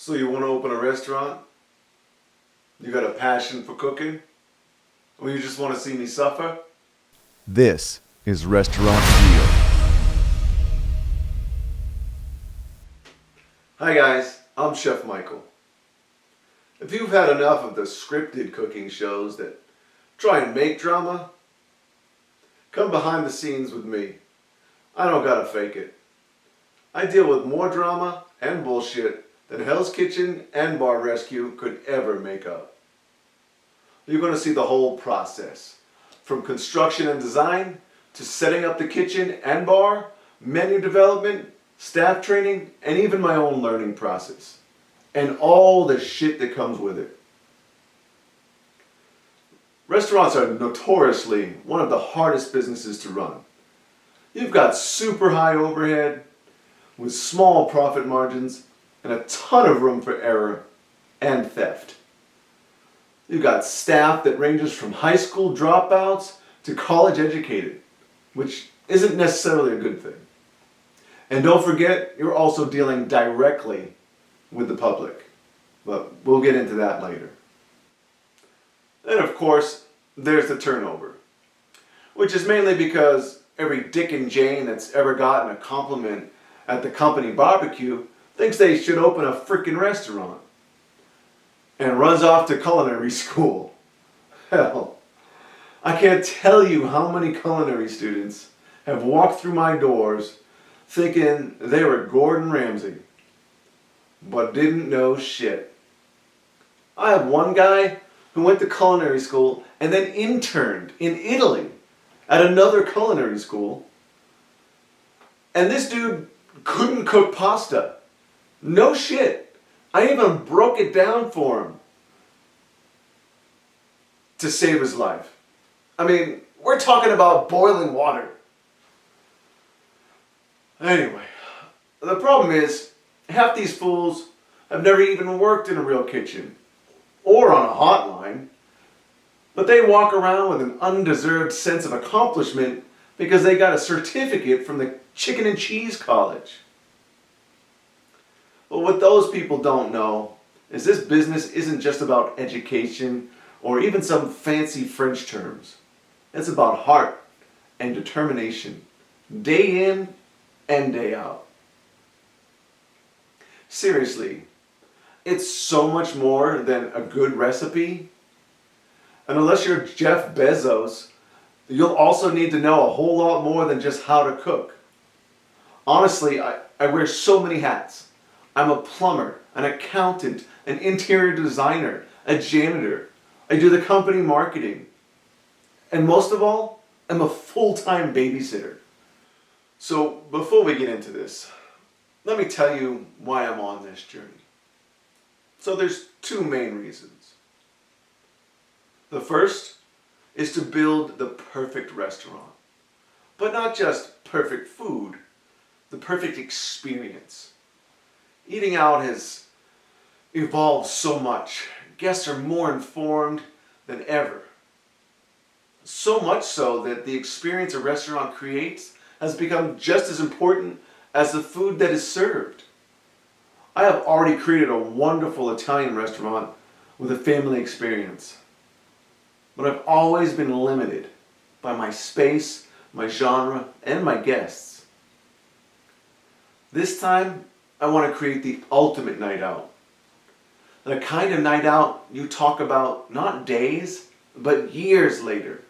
So you want to open a restaurant? You got a passion for cooking? Or you just want to see me suffer? This is Restaurant Real. Hi guys, I'm Chef Michael. If you've had enough of the scripted cooking shows that try and make drama, come behind the scenes with me. I don't gotta fake it. I deal with more drama and bullshit than Hell's Kitchen and Bar Rescue could ever make up. You're gonna see the whole process, from construction and design to setting up the kitchen and bar, menu development, staff training, and even my own learning process. And all the shit that comes with it. Restaurants are notoriously one of the hardest businesses to run. You've got super high overhead with small profit margins and a ton of room for error and theft. You've got staff that ranges from high school dropouts to college educated, which isn't necessarily a good thing. And don't forget, you're also dealing directly with the public. But we'll get into that later. Then of course, there's the turnover, which is mainly because every Dick and Jane that's ever gotten a compliment at the company barbecue thinks they should open a freaking restaurant and runs off to culinary school. Hell, I can't tell you how many culinary students have walked through my doors thinking they were Gordon Ramsay, but didn't know shit. I have one guy who went to culinary school and then interned in Italy at another culinary school, and this dude couldn't cook pasta. No shit. I even broke it down for him to save his life. I mean, we're talking about boiling water. Anyway, the problem is, half these fools have never even worked in a real kitchen or on a hotline, but they walk around with an undeserved sense of accomplishment because they got a certificate from the chicken and cheese college. But what those people don't know is this business isn't just about education or even some fancy French terms. It's about heart and determination, day in and day out. Seriously, it's so much more than a good recipe. And unless you're Jeff Bezos, you'll also need to know a whole lot more than just how to cook. Honestly, I wear so many hats. I'm a plumber, an accountant, an interior designer, a janitor. I do the company marketing. And most of all, I'm a full-time babysitter. So before we get into this, let me tell you why I'm on this journey. So there's two main reasons. The first is to build the perfect restaurant. But not just perfect food, the perfect experience. Eating out has evolved so much. Guests are more informed than ever. So much so that the experience a restaurant creates has become just as important as the food that is served. I have already created a wonderful Italian restaurant with a family experience. But I've always been limited by my space, my genre, and my guests. This time, I want to create the ultimate night out. The kind of night out you talk about not days, but years later.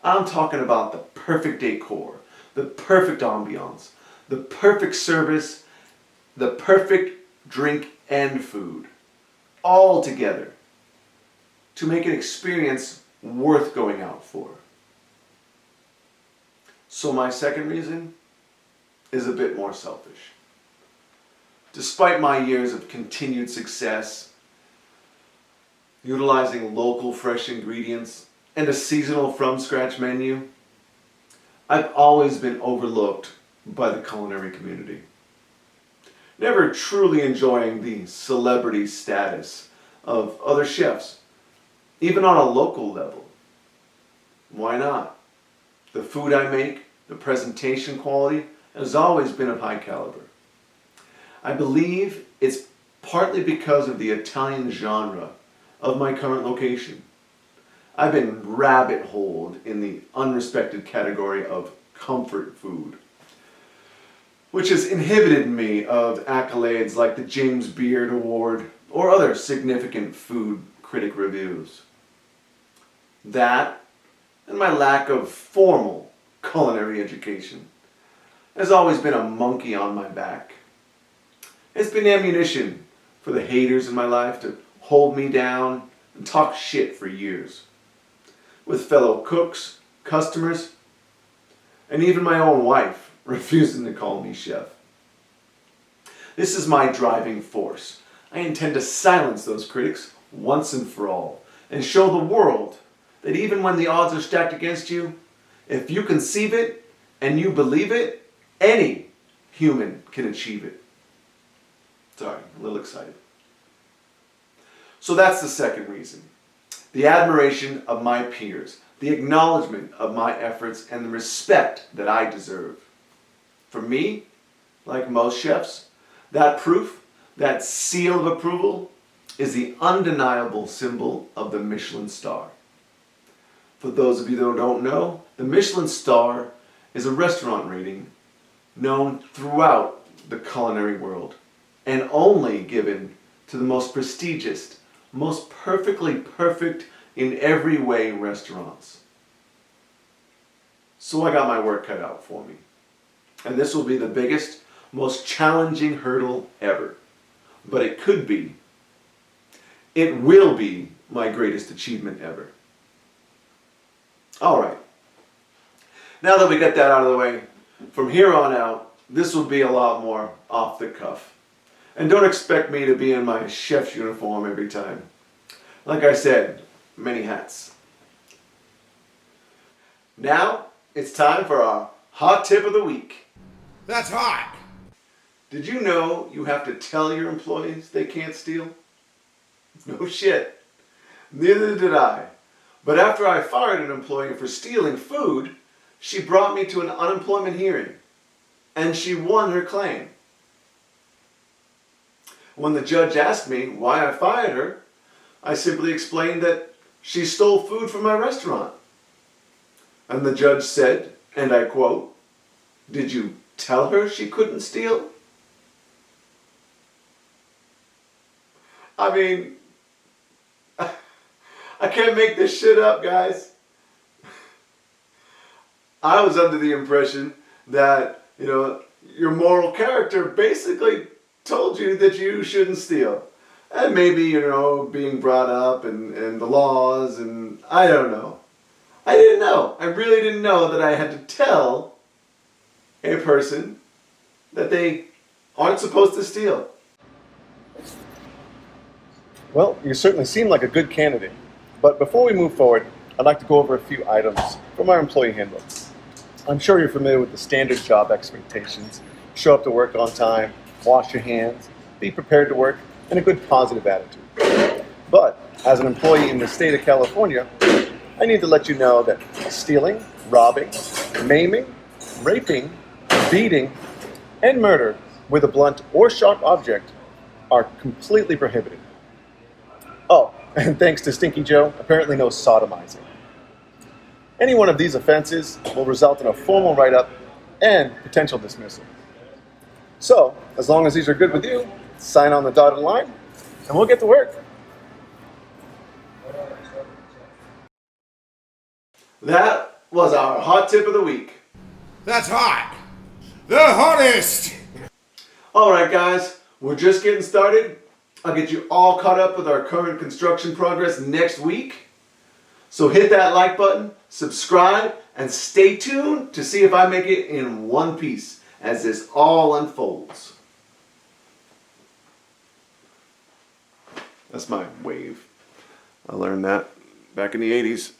I'm talking about the perfect decor, the perfect ambiance, the perfect service, the perfect drink and food, all together to make an experience worth going out for. So my second reason is a bit more selfish. Despite my years of continued success, utilizing local fresh ingredients and a seasonal from-scratch menu, I've always been overlooked by the culinary community. Never truly enjoying the celebrity status of other chefs, even on a local level. Why not? The food I make, the presentation quality, has always been of high caliber. I believe it's partly because of the Italian genre of my current location. I've been rabbit-holed in the unrespected category of comfort food, which has inhibited me of accolades like the James Beard Award or other significant food critic reviews. That, and my lack of formal culinary education, has always been a monkey on my back. It's been ammunition for the haters in my life to hold me down and talk shit for years. With fellow cooks, customers, and even my own wife refusing to call me chef. This is my driving force. I intend to silence those critics once and for all and show the world that even when the odds are stacked against you, if you conceive it and you believe it, any human can achieve it. Sorry, a little excited. So that's the second reason. The admiration of my peers, the acknowledgement of my efforts, and the respect that I deserve. For me, like most chefs, that proof, that seal of approval, is the undeniable symbol of the Michelin star. For those of you that don't know, the Michelin star is a restaurant rating known throughout the culinary world and only given to the most prestigious, most perfectly perfect in every way restaurants. So I got my work cut out for me. And this will be the biggest, most challenging hurdle ever. But it could be, it will be my greatest achievement ever. Alright. Now that we got that out of the way, from here on out, this will be a lot more off the cuff. And don't expect me to be in my chef's uniform every time. Like I said, many hats. Now, it's time for our hot tip of the week. That's hot! Did you know you have to tell your employees they can't steal? No shit. Neither did I. But after I fired an employee for stealing food, she brought me to an unemployment hearing. And she won her claim. When the judge asked me why I fired her, I simply explained that she stole food from my restaurant. And the judge said, and I quote, "Did you tell her she couldn't steal?" I mean, I can't make this shit up, guys. I was under the impression that, your moral character basically told you that you shouldn't steal. And maybe, being brought up and the laws and I don't know. I didn't know. I really didn't know that I had to tell a person that they aren't supposed to steal. Well, you certainly seem like a good candidate. But before we move forward, I'd like to go over a few items from our employee handbook. I'm sure you're familiar with the standard job expectations. Show up to work on time, wash your hands, be prepared to work, and a good positive attitude. But as an employee in the state of California, I need to let you know that stealing, robbing, maiming, raping, beating, and murder with a blunt or sharp object are completely prohibited. Oh, and thanks to Stinky Joe, apparently no sodomizing. Any one of these offenses will result in a formal write-up and potential dismissal. So, as long as these are good with you, sign on the dotted line, and we'll get to work. That was our hot tip of the week. That's hot! The hottest! Alright guys, we're just getting started. I'll get you all caught up with our current construction progress next week. So hit that like button, subscribe, and stay tuned to see if I make it in one piece as this all unfolds. That's my wave. I learned that back in the 80s.